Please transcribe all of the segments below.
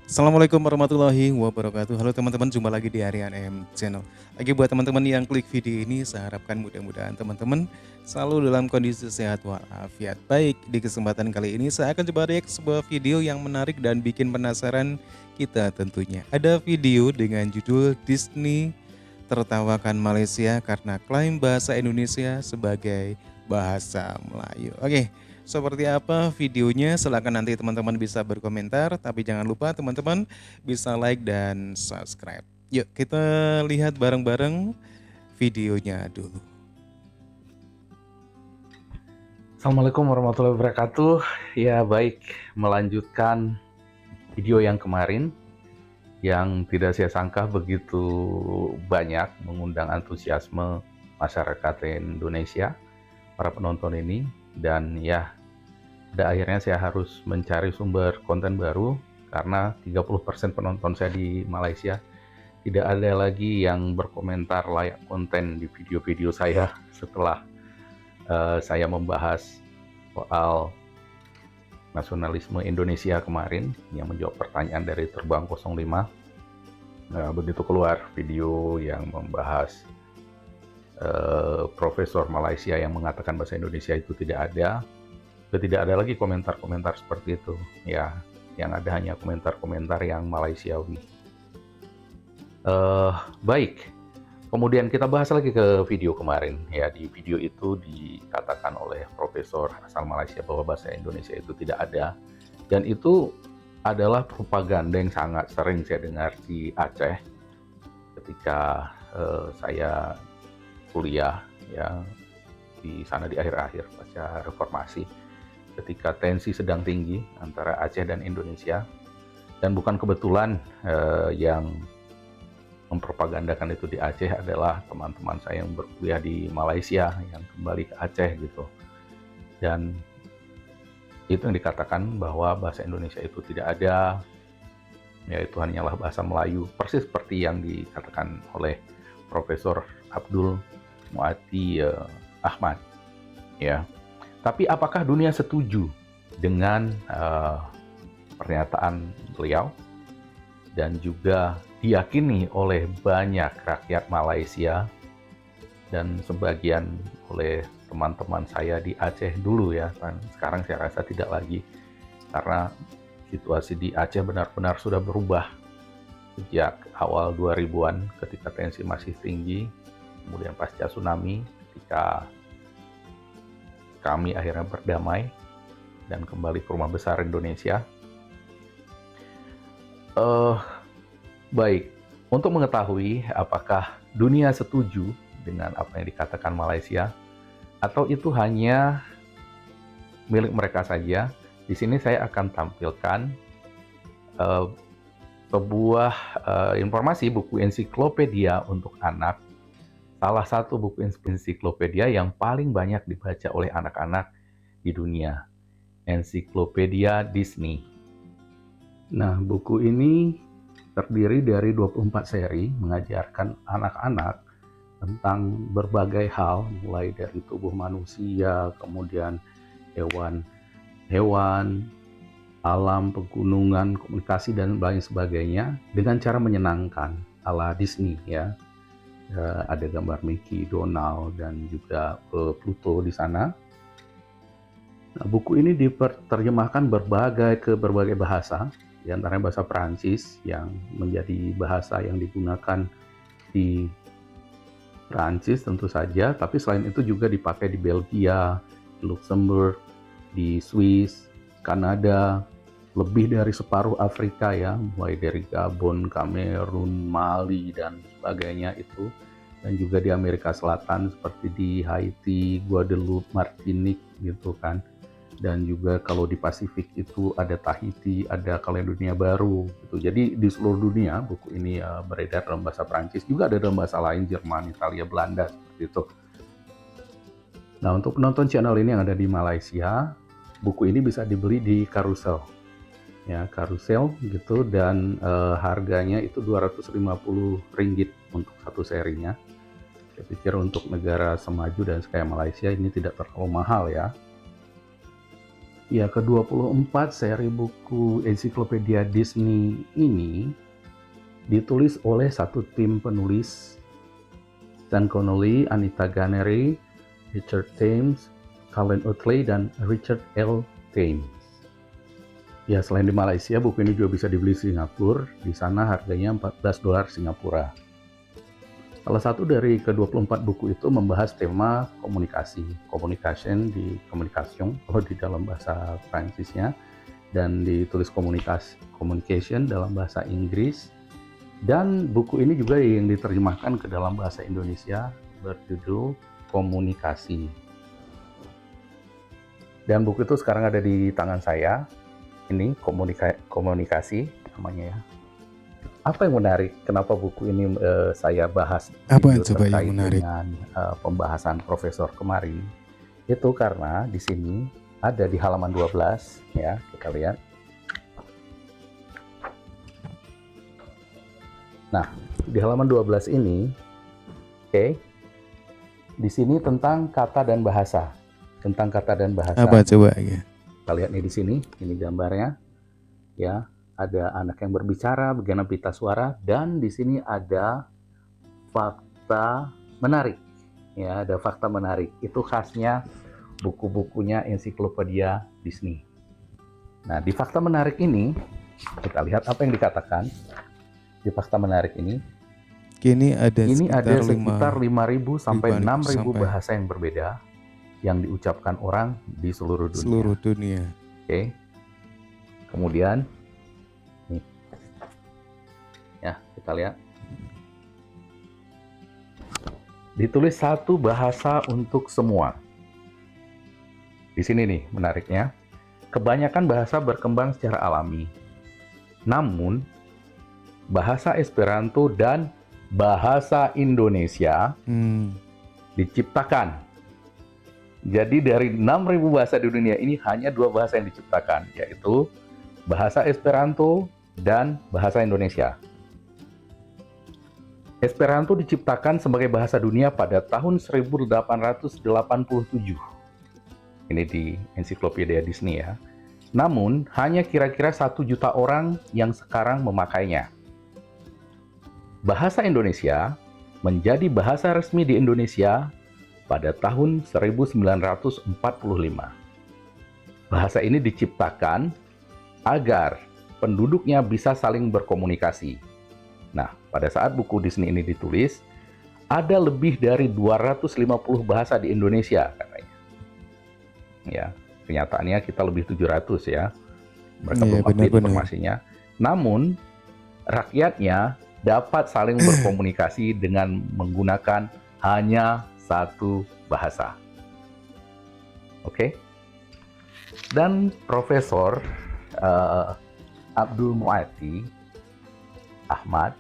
Assalamualaikum warahmatullahi wabarakatuh. Halo teman-teman, jumpa lagi di Harian M Channel. Lagi buat teman-teman yang klik video ini, saya harapkan mudah-mudahan teman-teman selalu dalam kondisi sehat walafiat. Baik, di kesempatan kali ini saya akan coba react sebuah video yang menarik dan bikin penasaran kita tentunya. Ada video dengan judul Disney tertawakan Malaysia karena klaim bahasa Indonesia sebagai bahasa Melayu. Oke, seperti apa videonya? Silahkan nanti teman-teman bisa berkomentar, tapi jangan lupa teman-teman bisa like dan subscribe. Yuk kita lihat bareng-bareng videonya dulu. Assalamualaikum warahmatullahi wabarakatuh. Ya baik, melanjutkan video yang kemarin yang tidak saya sangka begitu banyak mengundang antusiasme masyarakat Indonesia, para penonton ini. Dan ya, pada akhirnya saya harus mencari sumber konten baru karena 30% penonton saya di Malaysia tidak ada lagi yang berkomentar layak konten di video-video saya setelah saya membahas soal nasionalisme Indonesia kemarin yang menjawab pertanyaan dari Terbang 05. Begitu keluar video yang membahas Profesor Malaysia yang mengatakan bahasa Indonesia itu tidak ada, tidak ada lagi komentar-komentar seperti itu. Ya, yang ada hanya komentar-komentar yang Malaysiawi. Baik, kemudian kita bahas lagi ke video kemarin. Ya, di video itu dikatakan oleh profesor asal Malaysia bahwa bahasa Indonesia itu tidak ada. Dan itu adalah propaganda yang sangat sering saya dengar di Aceh ketika saya kuliah ya di sana di akhir-akhir pasca reformasi, ketika tensi sedang tinggi antara Aceh dan Indonesia. Dan bukan kebetulan yang mempropagandakan itu di Aceh adalah teman-teman saya yang berkuliah di Malaysia yang kembali ke Aceh gitu. Dan itu yang dikatakan bahwa bahasa Indonesia itu tidak ada, yaitu hanyalah bahasa Melayu, persis seperti yang dikatakan oleh Profesor Abdul Muati Ahmad. Ya, tapi apakah dunia setuju dengan pernyataan beliau? Dan juga diyakini oleh banyak rakyat Malaysia dan sebagian oleh teman-teman saya di Aceh dulu ya. Dan sekarang saya rasa tidak lagi, karena situasi di Aceh benar-benar sudah berubah sejak awal 2000-an ketika tensi masih tinggi, kemudian pasca tsunami ketika kami akhirnya berdamai dan kembali ke rumah besar Indonesia. Baik, untuk mengetahui apakah dunia setuju dengan apa yang dikatakan Malaysia atau itu hanya milik mereka saja, di sini saya akan tampilkan sebuah informasi buku ensiklopedia untuk anak, salah satu buku ensiklopedia yang paling banyak dibaca oleh anak-anak di dunia, Ensiklopedia Disney. Nah, buku ini terdiri dari 24 seri mengajarkan anak-anak tentang berbagai hal, mulai dari tubuh manusia, kemudian hewan, alam, pegunungan, komunikasi, dan lain sebagainya dengan cara menyenangkan ala Disney ya. Ada gambar Mickey, Donald, dan juga Pluto di sana. Nah, buku ini diterjemahkan ke berbagai bahasa, di antaranya bahasa Perancis yang menjadi bahasa yang digunakan di Perancis tentu saja, tapi selain itu juga dipakai di Belgia, di Luxembourg, di Swiss, Kanada, lebih dari separuh Afrika ya, mulai dari Gabon, Kamerun, Mali, dan sebagainya itu. Dan juga di Amerika Selatan seperti di Haiti, Guadeloupe, Martinique gitu kan. Dan juga kalau di Pasifik itu ada Tahiti, ada Kaledonia Baru gitu. Jadi di seluruh dunia buku ini beredar dalam bahasa Prancis, juga ada dalam bahasa lain, Jerman, Italia, Belanda seperti itu. Nah, untuk penonton channel ini yang ada di Malaysia, buku ini bisa dibeli di Carousel. Ya, Carousel gitu, dan harganya itu 250 ringgit untuk satu serinya. Saya pikir untuk negara semaju dan sekaya Malaysia ini tidak terlalu mahal ya. Ya, ke-24 seri buku ensiklopedia Disney ini ditulis oleh satu tim penulis, Sean Connolly, Anita Ganeri, Richard Thames, Colin Oatley, dan Richard L. Thames. Ya, selain di Malaysia, buku ini juga bisa dibeli di Singapura. Di sana harganya $14 Singapura. Salah satu dari ke-24 buku itu membahas tema komunikasi, communication di communication kalau di dalam bahasa Prancisnya, dan ditulis communication dalam bahasa Inggris. Dan buku ini juga yang diterjemahkan ke dalam bahasa Indonesia berjudul Komunikasi. Dan buku itu sekarang ada di tangan saya. Ini komunikasi namanya ya. Apa yang menarik? Kenapa buku ini saya bahas Apa video coba yang terkait menarik? dengan pembahasan profesor kemarin? Itu karena di sini ada di halaman 12 ya, kita lihat. Nah, di halaman 12 ini, di sini tentang kata dan bahasa. Tentang kata dan bahasa. Apa coba ya? Kita lihat nih di sini, ini gambarnya. Ya, ada anak yang berbicara, bagaimana pita suara, dan di sini ada fakta menarik. Ya, ada fakta menarik. Itu khasnya buku-bukunya ensiklopedia Disney. Nah, di fakta menarik ini, kita lihat apa yang dikatakan. Di fakta menarik ini Ada sekitar 5.000 sampai 6.000 sampai bahasa yang berbeda yang diucapkan orang di seluruh dunia. seluruh dunia. Kemudian nih, ya kita lihat, ditulis satu bahasa untuk semua. Di sini nih menariknya, kebanyakan bahasa berkembang secara alami. Namun bahasa Esperanto dan bahasa Indonesia diciptakan. Jadi dari 6.000 bahasa di dunia ini hanya 2 bahasa yang diciptakan, yaitu bahasa Esperanto dan bahasa Indonesia. Esperanto diciptakan sebagai bahasa dunia pada tahun 1887. Ini di ensiklopedia Disney ya. Namun hanya kira-kira 1 juta orang yang sekarang memakainya. Bahasa Indonesia menjadi bahasa resmi di Indonesia pada tahun 1945. Bahasa ini diciptakan agar penduduknya bisa saling berkomunikasi. Nah, pada saat buku Disney ini ditulis, ada lebih dari 250 bahasa di Indonesia katanya. Ya, kenyataannya kita lebih 700 ya. Mereka belum update informasinya. Namun, rakyatnya dapat saling berkomunikasi dengan menggunakan hanya 1 bahasa. Oke? Dan Profesor Abdul Muati Ahmad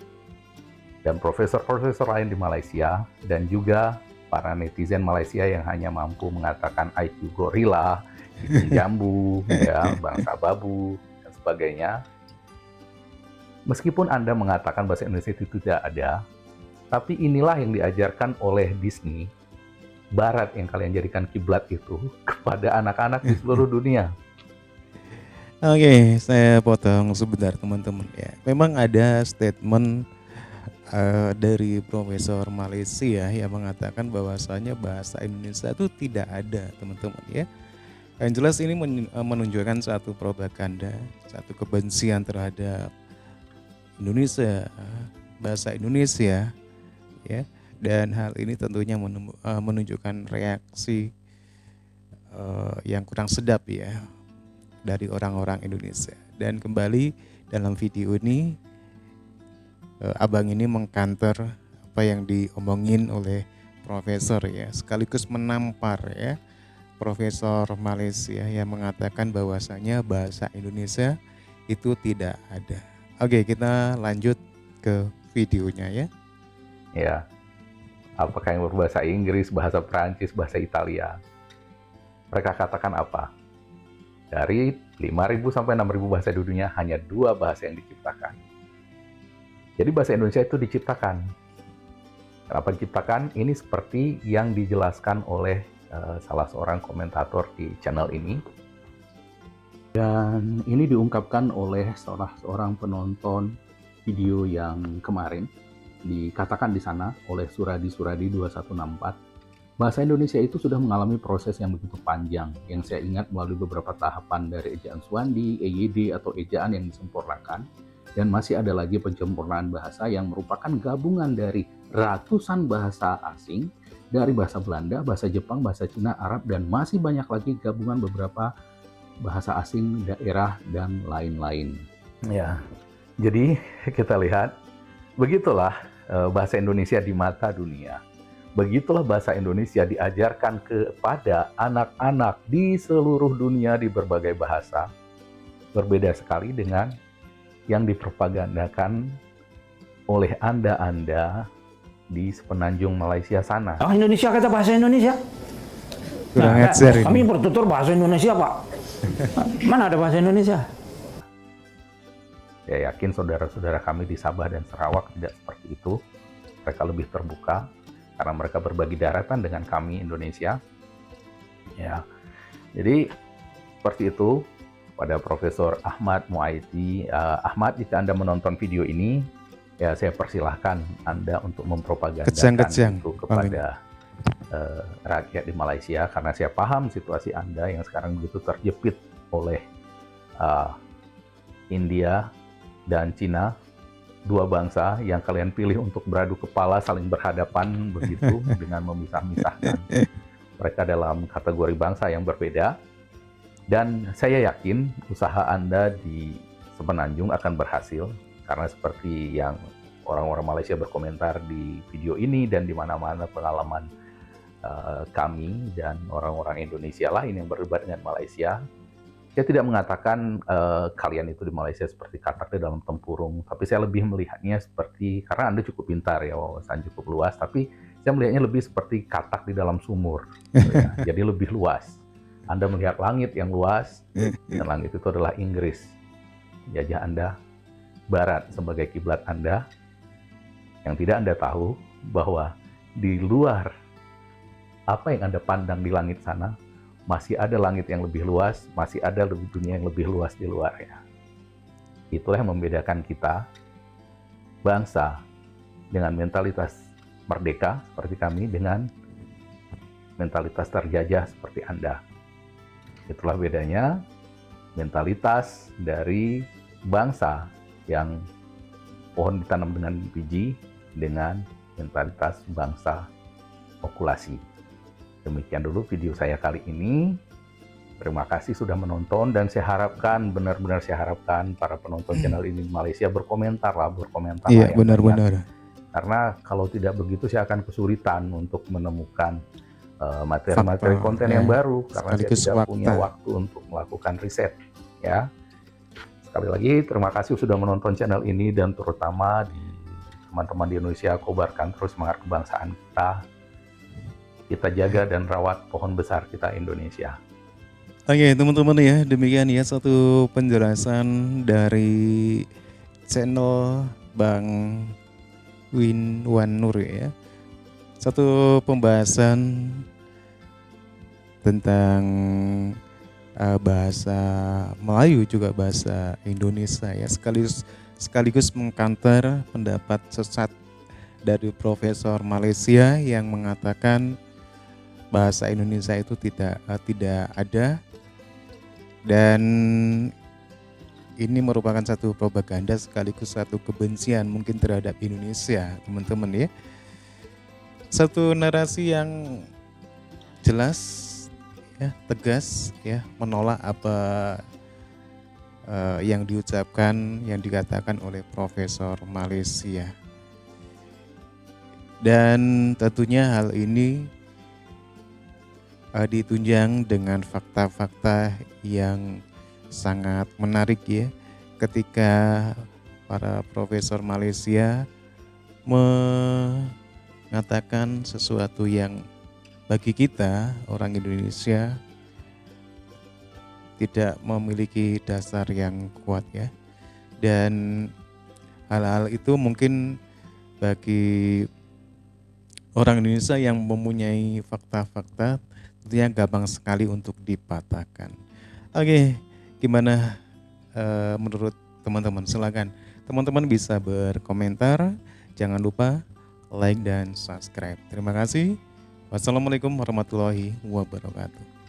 dan profesor-profesor lain di Malaysia dan juga para netizen Malaysia yang hanya mampu mengatakan IQ gorila, hidung jambu, ya, bangsa babu dan sebagainya. Meskipun Anda mengatakan bahasa Indonesia itu tidak ada, tapi inilah yang diajarkan oleh Disney Barat yang kalian jadikan kiblat itu kepada anak-anak di seluruh dunia. Oke, saya potong sebentar teman-teman ya. Memang ada statement dari Profesor Malaysia yang mengatakan bahwasanya bahasa Indonesia itu tidak ada teman-teman ya. Yang jelas ini menunjukkan satu propaganda, satu kebencian terhadap Indonesia, bahasa Indonesia ya. Dan hal ini tentunya menunjukkan reaksi yang kurang sedap ya dari orang-orang Indonesia. Dan kembali dalam video ini abang ini mengcounter apa yang diomongin oleh profesor ya, sekaligus menampar ya Profesor Malaysia yang mengatakan bahwasanya bahasa Indonesia itu tidak ada. Oke, kita lanjut ke videonya ya. Ya. Apakah yang berbahasa Inggris, bahasa Prancis, bahasa Italia? Mereka katakan apa? Dari 5.000 sampai 6.000 bahasa di dunia, hanya 2 bahasa yang diciptakan. Jadi bahasa Indonesia itu diciptakan. Kenapa diciptakan? Ini seperti yang dijelaskan oleh salah seorang komentator di channel ini. Dan ini diungkapkan oleh seorang penonton video yang kemarin. Dikatakan di sana oleh Suradi 2164. Bahasa Indonesia itu sudah mengalami proses yang begitu panjang, yang saya ingat melalui beberapa tahapan dari ejaan Swandi, EYD, atau ejaan yang disempurnakan, dan masih ada lagi penyempurnaan bahasa yang merupakan gabungan dari ratusan bahasa asing, dari bahasa Belanda, bahasa Jepang, bahasa Cina, Arab, dan masih banyak lagi gabungan beberapa bahasa asing, daerah, dan lain-lain. Ya, jadi kita lihat, begitulah bahasa Indonesia di mata dunia. Begitulah bahasa Indonesia diajarkan kepada anak-anak di seluruh dunia di berbagai bahasa. Berbeda sekali dengan yang dipropagandakan oleh Anda di sepenanjung Malaysia sana. Oh, Indonesia kata bahasa Indonesia. Kurang ajar kami ini. bertutur bahasa Indonesia, Pak. Mana ada bahasa Indonesia? Saya yakin saudara-saudara kami di Sabah dan Sarawak tidak seperti itu. Mereka lebih terbuka karena mereka berbagi daratan dengan kami Indonesia. Ya, jadi seperti itu pada Profesor Ahmad Muaiti. Ahmad, jika Anda menonton video ini, ya saya persilahkan Anda untuk mempropagandakan Kejang-kejang, itu kepada rakyat di Malaysia, karena saya paham situasi Anda yang sekarang begitu terjepit oleh India dan Cina, dua bangsa yang kalian pilih untuk beradu kepala saling berhadapan begitu dengan memisah-misahkan mereka dalam kategori bangsa yang berbeda. Dan saya yakin usaha Anda di Semenanjung akan berhasil, karena seperti yang orang-orang Malaysia berkomentar di video ini dan di mana-mana pengalaman kami dan orang-orang Indonesia lain yang berdebat dengan Malaysia. Saya tidak mengatakan kalian itu di Malaysia seperti katak di dalam tempurung, tapi saya lebih melihatnya seperti, karena Anda cukup pintar ya, wawasan cukup luas, tapi saya melihatnya lebih seperti katak di dalam sumur, ya. Jadi lebih luas. Anda melihat langit yang luas, dan langit itu adalah Inggris, jajah Anda, Barat sebagai kiblat Anda. Yang tidak Anda tahu bahwa di luar apa yang Anda pandang di langit sana, masih ada langit yang lebih luas, masih ada dunia yang lebih luas di luarnya. Itulah yang membedakan kita, bangsa dengan mentalitas merdeka seperti kami, dengan mentalitas terjajah seperti Anda. Itulah bedanya mentalitas dari bangsa yang pohon ditanam dengan biji dengan mentalitas bangsa populasi. Demikian dulu video saya kali ini. Terima kasih sudah menonton, dan saya harapkan, benar-benar saya harapkan para penonton channel ini di Malaysia berkomentar Iya, yang benar-benar. banyak. Karena kalau tidak begitu saya akan kesulitan untuk menemukan materi-materi konten yang baru, karena saya tidak punya waktu untuk melakukan riset. Ya, sekali lagi terima kasih sudah menonton channel ini, dan terutama di teman-teman di Indonesia, kobarkan terus semangat kebangsaan kita. Kita jaga dan rawat pohon besar kita Indonesia. Oke teman-teman ya, demikian ya satu penjelasan dari channel Bang Wan Nur ya. Satu pembahasan tentang bahasa Melayu juga bahasa Indonesia ya, sekaligus mengkanter pendapat sesat dari Profesor Malaysia yang mengatakan bahasa Indonesia itu tidak ada, dan ini merupakan satu propaganda sekaligus satu kebencian mungkin terhadap Indonesia, teman-teman ya. Satu narasi yang jelas ya, tegas ya, menolak apa yang diucapkan, yang dikatakan oleh Profesor Malaysia. Dan tentunya hal ini ditunjang dengan fakta-fakta yang sangat menarik ya, ketika para profesor Malaysia mengatakan sesuatu yang bagi kita orang Indonesia tidak memiliki dasar yang kuat ya, dan hal-hal itu mungkin bagi orang Indonesia yang mempunyai fakta-fakta tentunya gampang sekali untuk dipatahkan. Oke, Gimana menurut teman-teman? Silakan teman-teman bisa berkomentar. Jangan lupa like dan subscribe. Terima kasih. Wassalamualaikum warahmatullahi wabarakatuh.